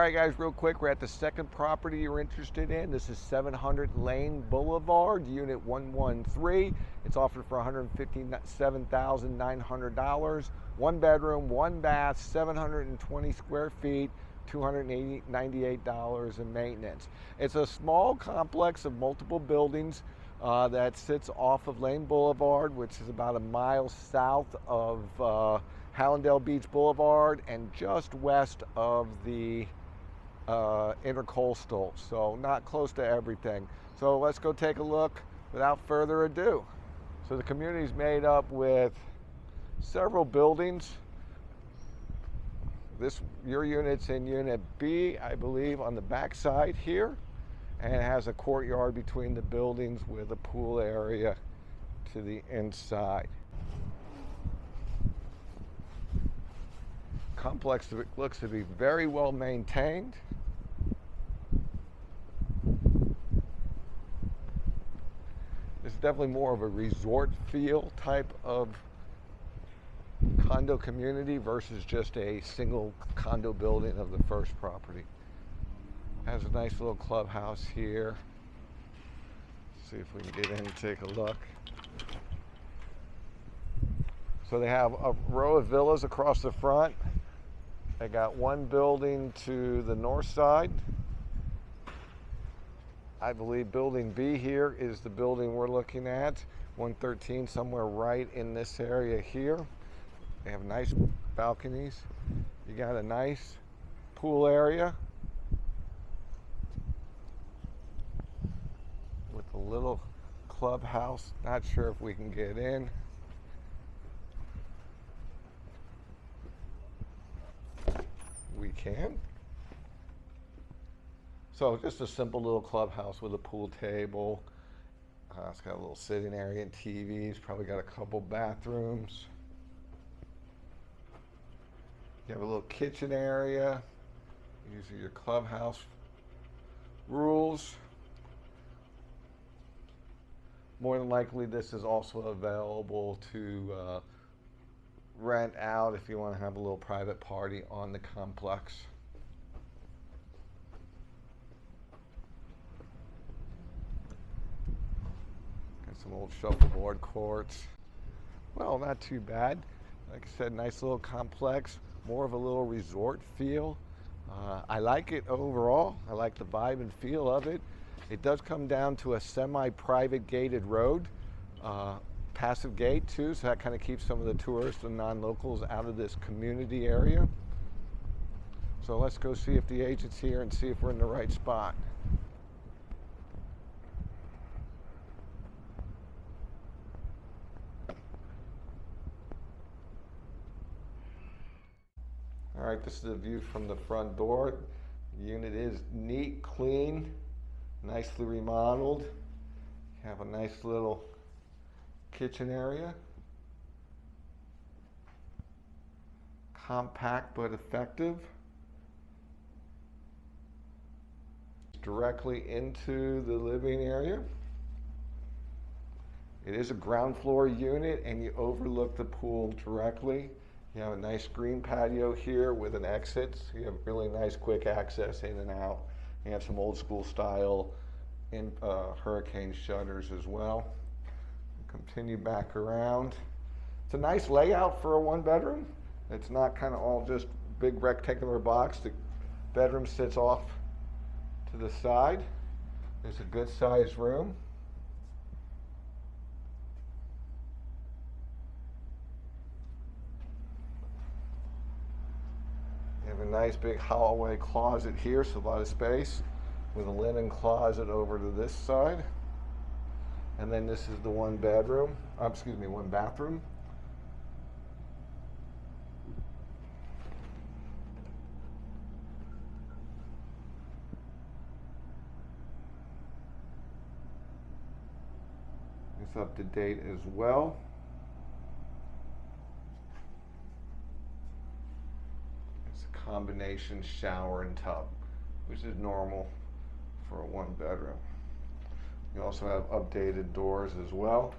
right, guys, real quick, we're at the second property you're interested in. This is 700 Layne Boulevard, Unit 113. It's offered for $157,900. One bedroom, one bath, 720 square feet, $298 in maintenance. It's a small complex of multiple buildings that sits off of Layne Boulevard, which is about a mile south of Hallandale Beach Boulevard and just west of the intercoastal, so not close to everything. So let's go take a look without further ado. So the community is made up with several buildings. Your unit's in Unit B, I believe, on the back side here, and it has a courtyard between the buildings with a pool area to the inside. Complex looks to be very well maintained. It's definitely more of a resort feel type of condo community versus just a single condo building of the first property. Has a nice little clubhouse here. Let's see if we can get in and take a look. So they have a row of villas across the front. They got one building to the north side. I believe building B here is the building we're looking at, 113, somewhere right in this area here. They have nice balconies. You got a nice pool area with a little clubhouse. Not sure if we can get in. We can. So just a simple little clubhouse with a pool table. It's got a little sitting area and TVs. Probably got a couple bathrooms. You have a little kitchen area. These are your clubhouse rules. More than likely, this is also available to rent out if you want to have a little private party on the complex. Got some old shuffleboard courts. Well, not too bad. Like I said, nice little complex, more of a little resort feel. I like it overall. I like the vibe and feel of it. It does come down to a semi-private gated road. Passive gate too, so that kind of keeps some of the tourists and non-locals out of this community area. So let's go see if the agent's here and see if we're in the right spot. All right, this is the view from the front door. The unit is neat, clean, nicely remodeled. You have a nice little kitchen area. Compact but effective. Directly into the living area. It is a ground floor unit and you overlook the pool directly. You have a nice green patio here with an exit. So you have really nice quick access in and out. You have some old school style hurricane shutters as well. Continue back around. It's a nice layout for a one bedroom. It's not kind of all just big rectangular box. The bedroom sits off to the side. There's a good sized room. You have a nice big hallway closet here, so a lot of space, with a linen closet over to this side. And then this is the one bedroom, one bathroom. It's up to date as well. It's a combination shower and tub, which is normal for a one bedroom. You also have updated doors as well.